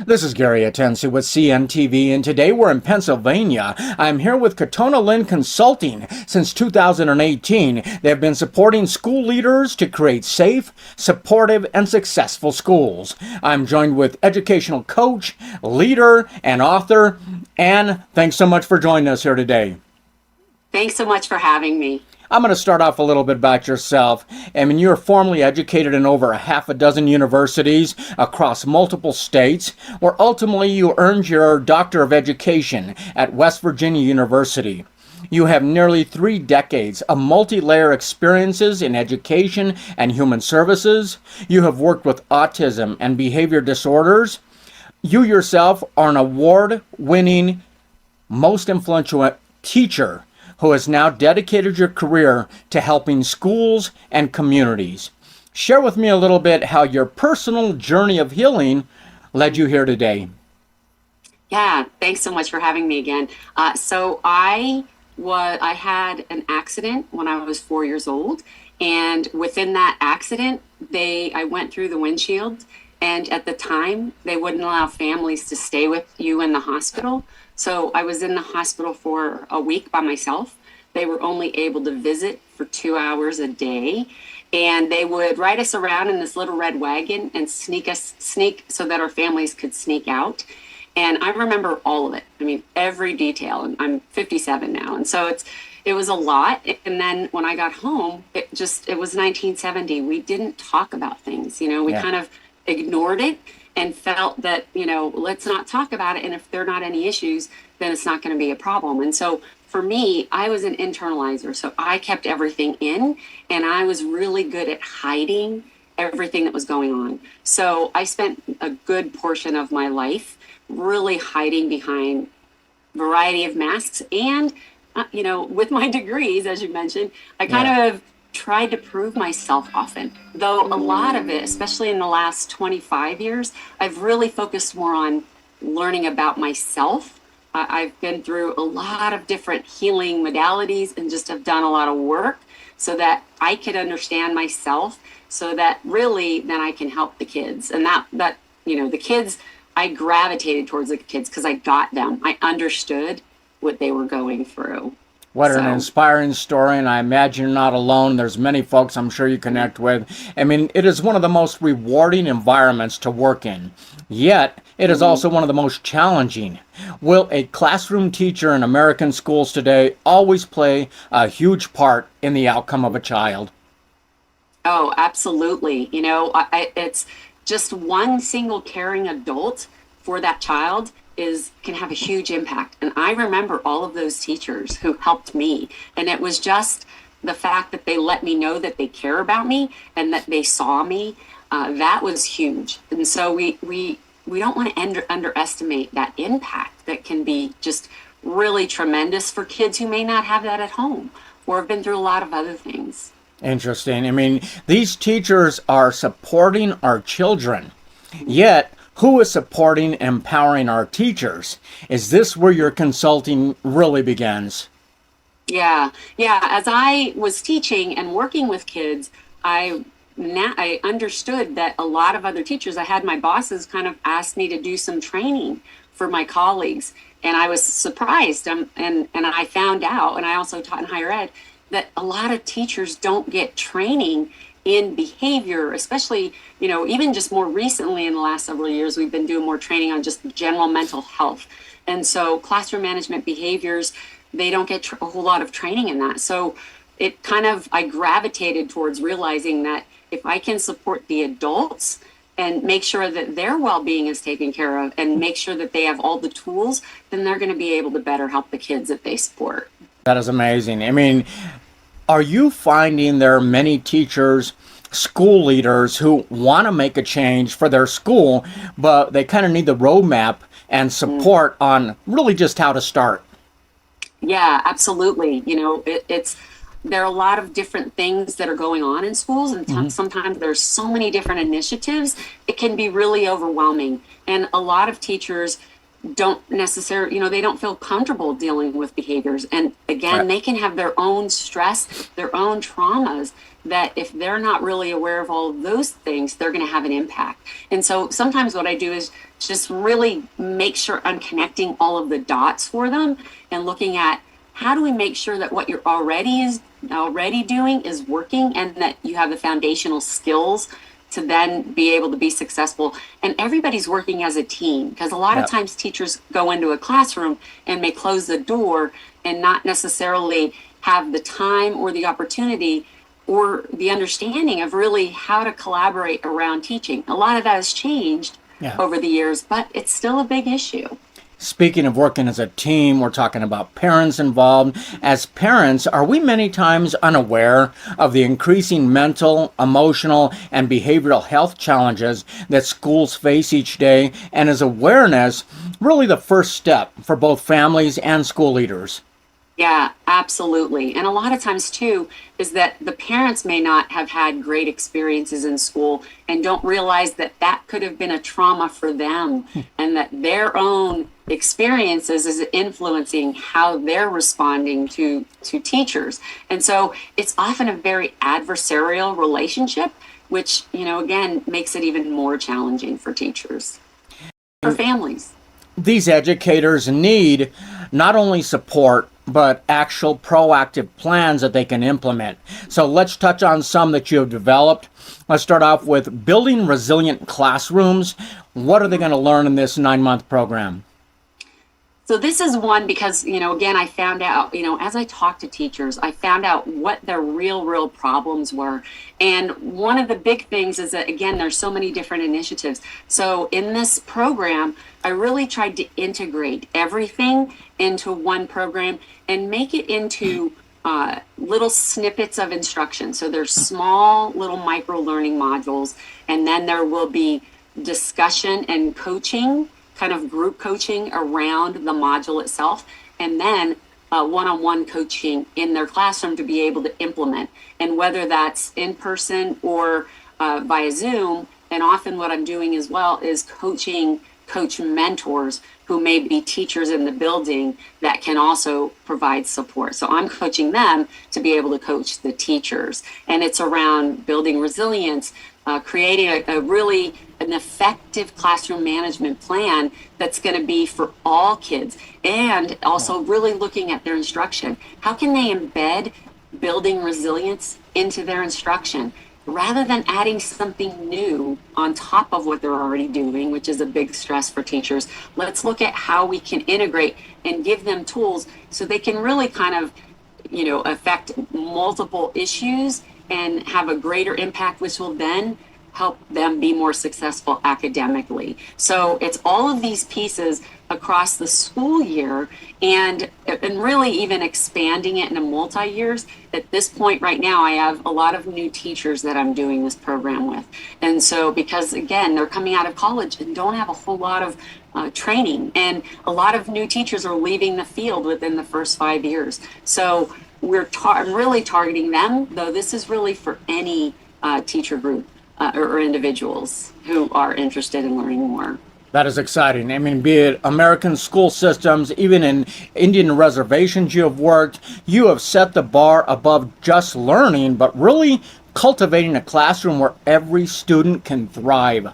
This is Gary Atensi with CNTV, and today we're in Pennsylvania. I'm here with Katona Linn Consulting. Since 2018, they've been supporting school leaders to create safe, supportive, and successful schools. I'm joined with educational coach, leader, and author. Ann, thanks so much for joining us here today. Thanks so much for having me. I'm going to start off a little bit about yourself. I mean, you're formally educated in over a half a dozen universities across multiple states, where ultimately you earned your Doctor of Education at West Virginia University. You have nearly 3 decades of multi-layer experiences in education and human services. You have worked with autism and behavior disorders. You yourself are an award-winning, most influential teacher who has now dedicated your career to helping schools and communities. Share with me a little bit how your personal journey of healing led you here today. Yeah, thanks so much for having me again. I had an accident when I was 4 years old, and within that accident, I went through the windshield, and at the time, they wouldn't allow families to stay with you in the hospital. So I was in the hospital for a week by myself. They were only able to visit for 2 hours a day. And they would ride us around in this little red wagon and sneak so that our families could sneak out. And I remember all of it. I mean, every detail. And I'm 57 now. And so it was a lot. And then when I got home, it was 1970. We didn't talk about things. We kind of ignored it and felt that, let's not talk about it. And if there are not any issues, then it's not going to be a problem. And so for me, I was an internalizer. So I kept everything in, and I was really good at hiding everything that was going on. So I spent a good portion of my life really hiding behind a variety of masks. And, with my degrees, as you mentioned, I kind of tried to prove myself often, though a lot of it, especially in the last 25 years, I've really focused more on learning about myself. I've been through a lot of different healing modalities and just have done a lot of work so that I could understand myself, so that really then I can help the kids. And the kids, I gravitated towards the kids because I got them. I understood what they were going through. What an inspiring story, and I imagine you're not alone. There's many folks I'm sure you connect with. I mean, it is one of the most rewarding environments to work in, yet it is also one of the most challenging. Will a classroom teacher in American schools today always play a huge part in the outcome of a child? Oh, absolutely. It's just one single caring adult for that child can have a huge impact. And I remember all of those teachers who helped me. And it was just the fact that they let me know that they care about me and that they saw me. That was huge. And so we don't want to underestimate that impact that can be just really tremendous for kids who may not have that at home or have been through a lot of other things. Interesting. I mean, these teachers are supporting our children, yet who is supporting and empowering our teachers? Is this where your consulting really begins? Yeah. As I was teaching and working with kids, I understood that a lot of other teachers, I had my bosses kind of ask me to do some training for my colleagues. And I was surprised. And I found out, and I also taught in higher ed, that a lot of teachers don't get training in behavior, especially, even just more recently in the last several years, we've been doing more training on just general mental health. And so classroom management behaviors, they don't get a whole lot of training in that. So I gravitated towards realizing that if I can support the adults and make sure that their well-being is taken care of and make sure that they have all the tools, then they're going to be able to better help the kids that they support. That is amazing. I mean, are you finding there are many teachers, school leaders who want to make a change for their school, but they kind of need the roadmap and support on really just how to start? Yeah, absolutely. There are a lot of different things that are going on in schools, and sometimes there's so many different initiatives, it can be really overwhelming. And a lot of teachers, don't necessarily, they don't feel comfortable dealing with behaviors. And again, they can have their own stress, their own traumas, that if they're not really aware of all of those things, they're going to have an impact. And so sometimes what I do is just really make sure I'm connecting all of the dots for them and looking at how do we make sure that what you're already doing is working, and that you have the foundational skills to then be able to be successful. And everybody's working as a team, because a lot of times teachers go into a classroom and may close the door and not necessarily have the time or the opportunity or the understanding of really how to collaborate around teaching. A lot of that has changed over the years, but it's still a big issue. Speaking of working as a team, we're talking about parents involved. As parents, are we many times unaware of the increasing mental, emotional, and behavioral health challenges that schools face each day? And is awareness really the first step for both families and school leaders? Yeah, absolutely. And a lot of times, too, is that the parents may not have had great experiences in school and don't realize that that could have been a trauma for them, and that their own experiences is influencing how they're responding to teachers. And so it's often a very adversarial relationship, which, again, makes it even more challenging for teachers, for families. These educators need not only support, but actual proactive plans that they can implement. So let's touch on some that you have developed. Let's start off with building resilient classrooms. What are they going to learn in this 9-month program? So this is one because, again, I found out, as I talked to teachers, I found out what their real problems were. And one of the big things is that, again, there's so many different initiatives. So in this program, I really tried to integrate everything into one program and make it into little snippets of instruction. So there's small little micro learning modules, and then there will be discussion and coaching, kind of group coaching around the module itself, and then one-on-one coaching in their classroom to be able to implement. And whether that's in person or via Zoom, and often what I'm doing as well is coach mentors who may be teachers in the building that can also provide support. So I'm coaching them to be able to coach the teachers. And it's around building resilience, creating an effective classroom management plan that's going to be for all kids, and also really looking at their instruction. How can they embed building resilience into their instruction rather than adding something new on top of what they're already doing, which is a big stress for teachers? Let's look at how we can integrate and give them tools so they can really kind of, affect multiple issues and have a greater impact, which will then help them be more successful academically. So it's all of these pieces across the school year, and really even expanding it into multi-years. At this point right now, I have a lot of new teachers that I'm doing this program with. And so, because again, they're coming out of college and don't have a whole lot of training, and a lot of new teachers are leaving the field within the first 5 years. So I'm really targeting them, though this is really for any teacher group or individuals who are interested in learning more. That is exciting. I mean, be it American school systems, even in Indian reservations you have worked, you have set the bar above just learning, but really cultivating a classroom where every student can thrive.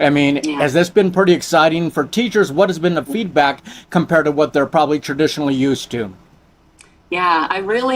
I mean, has this been pretty exciting for teachers? What has been the feedback compared to what they're probably traditionally used to? Yeah,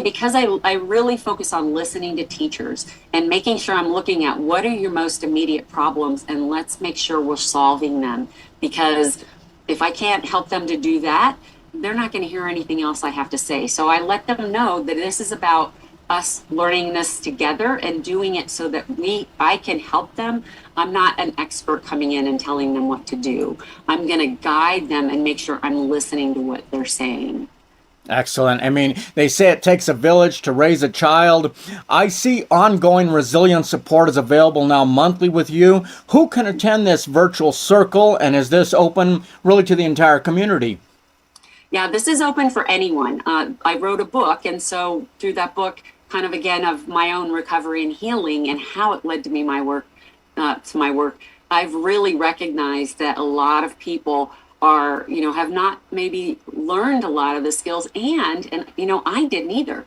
because I really focus on listening to teachers and making sure I'm looking at what are your most immediate problems, and let's make sure we're solving them. Because if I can't help them to do that, they're not going to hear anything else I have to say. So I let them know that this is about us learning this together and doing it so that I can help them. I'm not an expert coming in and telling them what to do. I'm going to guide them and make sure I'm listening to what they're saying. Excellent. I mean, they say it takes a village to raise a child. I see ongoing resilience support is available now monthly with you. Who can attend this virtual circle, and is this open really to the entire community? Yeah, this is open for anyone. I wrote a book, and so through that book, kind of again of my own recovery and healing and how it led to my work, I've really recognized that a lot of people are, have not maybe learned a lot of the skills, and I didn't either.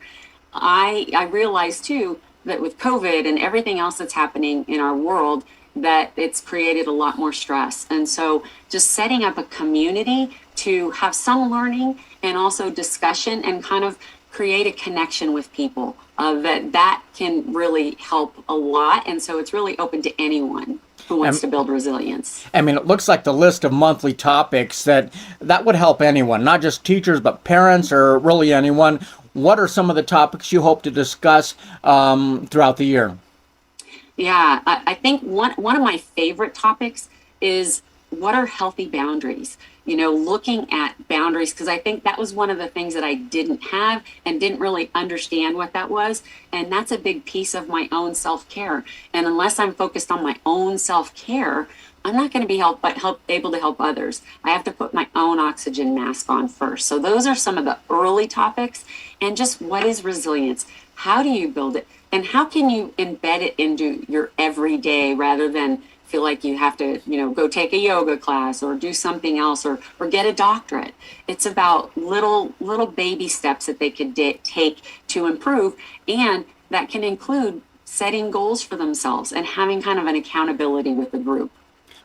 I realized too that with COVID and everything else that's happening in our world, that it's created a lot more stress. And so just setting up a community to have some learning and also discussion and kind of create a connection with people, that can really help a lot. And so it's really open to anyone who wants to build resilience. I mean, it looks like the list of monthly topics that would help anyone, not just teachers, but parents or really anyone. What are some of the topics you hope to discuss throughout the year? Yeah, I think one of my favorite topics is, what are healthy boundaries? Looking at boundaries, because I think that was one of the things that I didn't have and didn't really understand what that was. And that's a big piece of my own self-care. And unless I'm focused on my own self-care, I'm not going to be able to help others. I have to put my own oxygen mask on first. So those are some of the early topics. And just, what is resilience? How do you build it? And how can you embed it into your everyday rather than feel like you have to, go take a yoga class or do something else or get a doctorate? It's about little baby steps that they could take to improve. And that can include setting goals for themselves and having kind of an accountability with the group.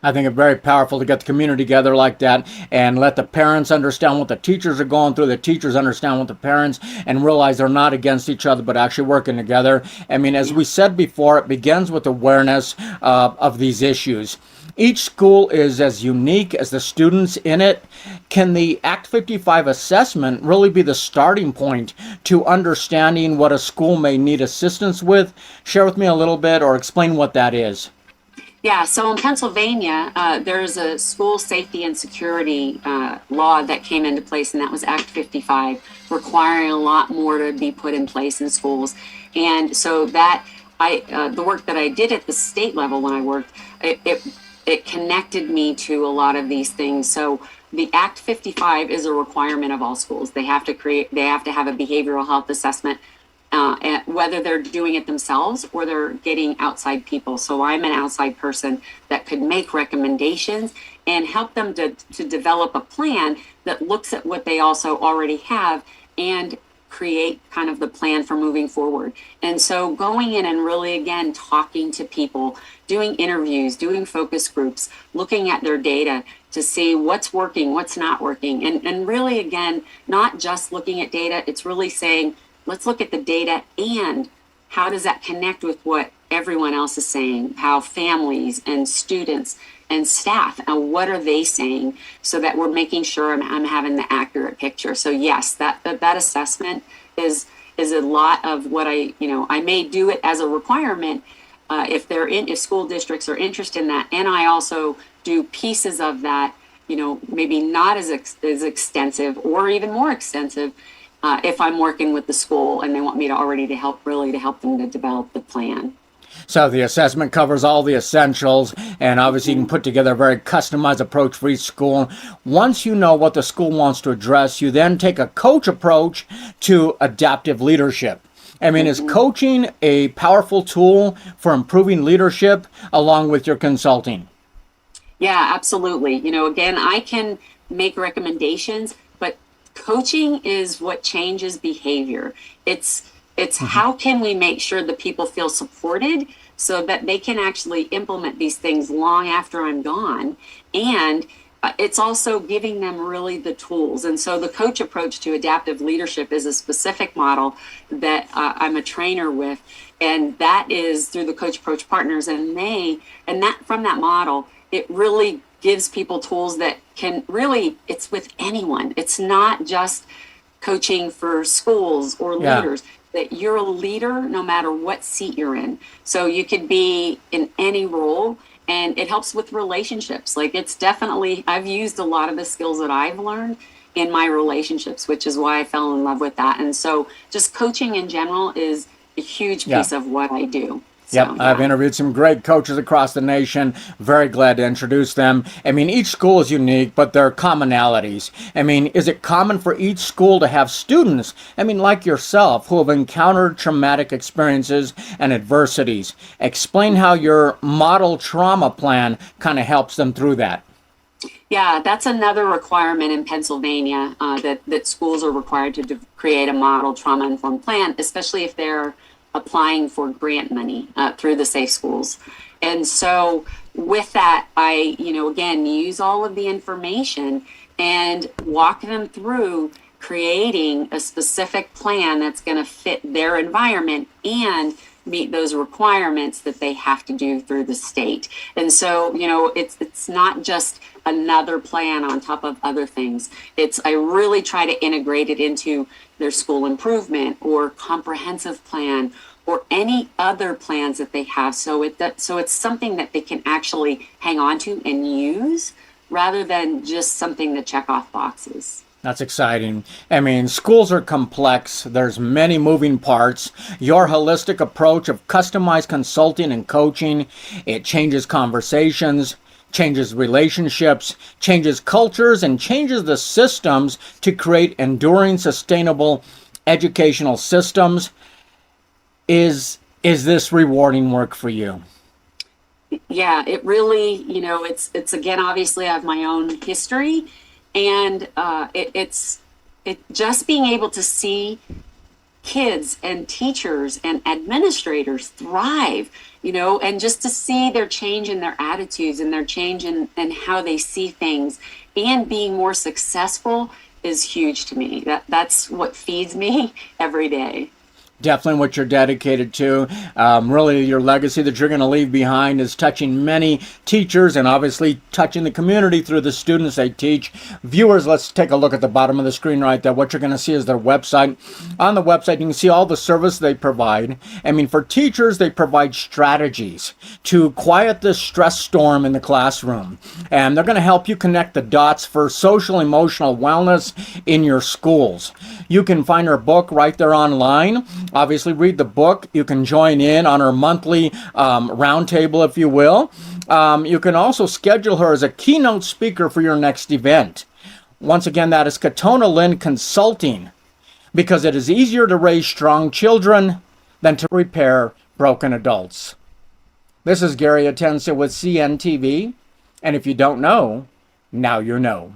I think it's very powerful to get the community together like that and let the parents understand what the teachers are going through, the teachers understand what the parents, and realize they're not against each other, but actually working together. I mean, as we said before, it begins with awareness of these issues. Each school is as unique as the students in it. Can the Act 55 assessment really be the starting point to understanding what a school may need assistance with? Share with me a little bit or explain what that is. Yeah, so in Pennsylvania, there's a school safety and security law that came into place, and that was Act 55, requiring a lot more to be put in place in schools. And so that the work that I did at the state level when I worked, it connected me to a lot of these things. So the Act 55 is a requirement of all schools. They have to have a behavioral health assessment, whether they're doing it themselves or they're getting outside people. So I'm an outside person that could make recommendations and help them to develop a plan that looks at what they also already have and create kind of the plan for moving forward. And so going in and really, again, talking to people, doing interviews, doing focus groups, looking at their data to see what's working, what's not working. And really, again, not just looking at data, it's really saying, let's look at the data and how does that connect with what everyone else is saying, how families and students and staff, and what are they saying, so that we're making sure I'm having the accurate picture. So yes, that assessment is a lot of what I may do it as a requirement if school districts are interested in that. And I also do pieces of that, maybe not as extensive or even more extensive, if I'm working with the school and they want me to help them to develop the plan. So the assessment covers all the essentials, and obviously you can put together a very customized approach for each school. Once you know what the school wants to address, you then take a coach approach to adaptive leadership. I mean, is coaching a powerful tool for improving leadership along with your consulting? Yeah, absolutely. Again, I can make recommendations, but coaching is what changes behavior. It's how can we make sure that people feel supported so that they can actually implement these things long after I'm gone. And it's also giving them really the tools. And so the coach approach to adaptive leadership is a specific model that I'm a trainer with. And that is through the Coach Approach Partners. And from that model, it really gives people tools that can really, it's with anyone. It's not just coaching for schools or leaders. That you're a leader no matter what seat you're in. So you could be in any role, and it helps with relationships. Like, it's definitely, I've used a lot of the skills that I've learned in my relationships, which is why I fell in love with that. And so just coaching in general is a huge piece of what I do. Yep, I've interviewed some great coaches across the nation. Very glad to introduce them. I mean, each school is unique, but there are commonalities. I mean, is it common for each school to have students, like yourself, who have encountered traumatic experiences and adversities? Explain how your model trauma plan kind of helps them through that. Yeah, that's another requirement in Pennsylvania, that schools are required to create a model trauma-informed plan, especially if they're applying for grant money through the Safe Schools. And so with that, I, again, use all of the information and walk them through creating a specific plan that's going to fit their environment and meet those requirements that they have to do through the state. And so, it's not just another plan on top of other things. I really try to integrate it into their school improvement or comprehensive plan or any other plans that they have. So it's something that they can actually hang on to and use rather than just something to check off boxes. That's exciting. I mean, schools are complex. There's many moving parts. Your holistic approach of customized consulting and coaching, it changes conversations, changes relationships, changes cultures, and changes the systems to create enduring, sustainable educational systems. Is this rewarding work for you? Yeah, it really, it's again, obviously I have my own history, and it just being able to see kids and teachers and administrators thrive, and just to see their change in their attitudes and their change in how they see things and being more successful is huge to me. That's what feeds me every day. Definitely what you're dedicated to. Really, your legacy that you're going to leave behind is touching many teachers and obviously touching the community through the students they teach. Viewers, let's take a look at the bottom of the screen right there. What you're going to see is their website. On the website, you can see all the service they provide. I mean, for teachers, they provide strategies to quiet the stress storm in the classroom. And they're going to help you connect the dots for social emotional wellness in your schools. You can find her book right there online. Obviously, read the book. You can join in on her monthly roundtable, if you will. You can also schedule her as a keynote speaker for your next event. Once again, that is Katona Linn Consulting, because it is easier to raise strong children than to repair broken adults. This is Gary Atensa with CNTV, and if you don't know, now you know.